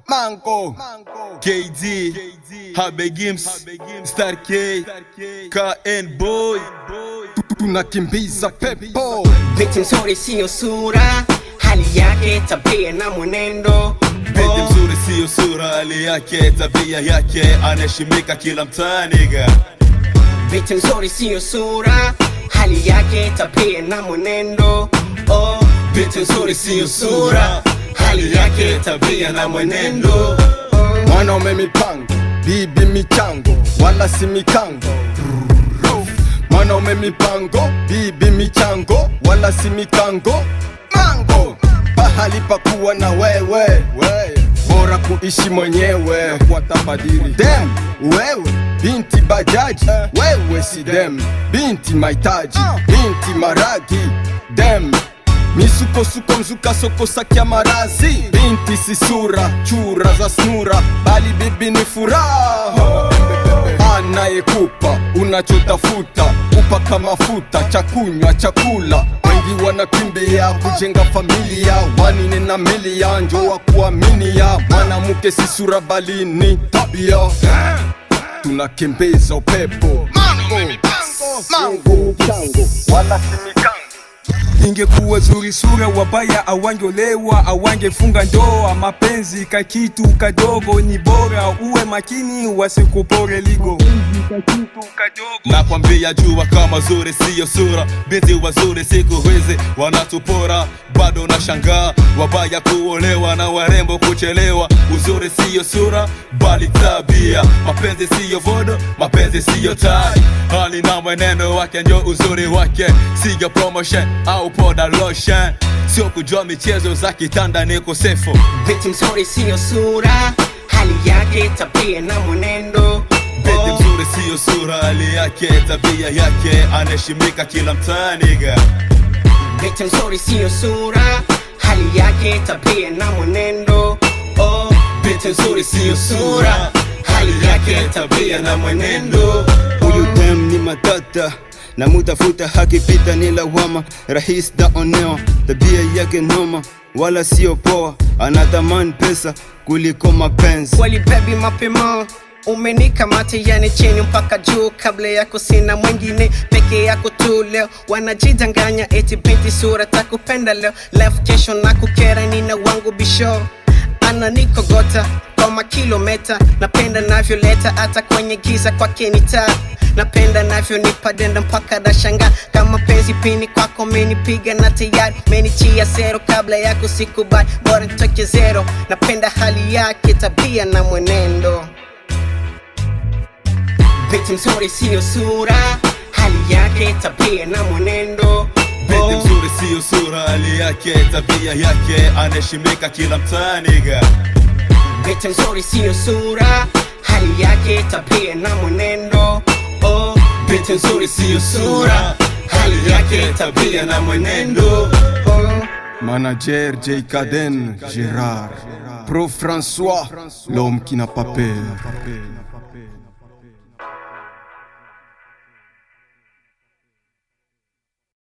Manko, KD, Habe Gims, Star K, KN Boy, tunakimbiza pepo. Binti mzuri sio sura, hali yake, tabia na mwenendo. Binti mzuri sio sura, hali yake, tabia yake, anaheshimika kila mtaa nigga. Binti mzuri sio sura, hali yake, tabia na mwenendo. Binti mzuri sio sura, hali yake, tabia na mwenendo. Mwanaume mipango, bibi michango, wala si mikango. Mwanaume mipango, bibi michango, wala si mikango. Mango, pahali pakuwa na wewe, bora kuishi mwenyewe kwa tabadili. Dem, wewe, binti bajaji, wewe si dem. Binti mahitaji, binti maragi, dem. Misuko mzuka soko sakia marazi. Binti si sura, chura za snura, bali bibi ni furaha. Anayekupa unachotafuta, upaka mafuta, chakunywa, chakula. Wengi wanakimbia kujenga familia, wanine na milia, njo wa kuaminia. Mwanamke si sura bali ni tabia, tunakimbiza upepo. Mango, wala si mikango. Ingekuwa zuri sura, wabaya awangeolewa, awangefunga ndoa. Mapenzi kakitu kadogo, ni bora uwe makini wasikupore ligo. Nakwambia jua kama zuri siyo sura, binti wazuri siku hizi wanatupora. Bado nashangaa wabaya kuolewa na warembo kuchelewa. Uzuri siyo sura bali tabia, mapenzi siyo vodo, mapenzi siyo tai. Hali na mwenendo wake ndio uzuri wake, siyo promotion au poda lotion. Sio kujua michezo za kitanda ni kosefu. Binti mzuri siyo sura, hali yake, tabia na mwenendo. Binti mzuri siyo sura, hali yake, tabia yake, anaheshimika kila mtaa nigga. Binti mzuri siyo sura, hali yake, tabia na mwenendo. Binti mzuri siyo sura, hali yake, tabia na mwenendo. Huyu dem ni matata na mutafuta, hakipita ni lawama. Rahis daonewa, tabia yake noma, wala sio poa. Anatamani pesa kuliko mapenzi. Wali baby mapema, umenikamata yani chini mpaka juu. Kabla yako sina mwingine, peke yako tu leo. Wanajidanganya eti binti sura takupenda leo, left kesho na kukera. Nina wangu bisho ananikogota kwa makilometa. Napenda navyoleta hata kwenye giza kwake ni taa. Napenda navyo nipa denda mpaka dashanga. Kama penzi pini kwako menipiga na tayari menichia zero. Kabla yako sikubali, bora nitoke zero. Napenda hali yake, tabia na mwenendo. Binti mzuri siyo sura, hali yake, tabia na mwenendo. Binti mzuri siyo sura, hali yake, tabia yake, anaheshimika kila mtaa nigga. Binti mzuri siyo sura, hali yake, tabia na mwenendo. Binti mzuri siyo sura, hali yake, tabia na mwenendo. Manager J Caden Gerard, Pro François, l'homme qui n'a pas peur.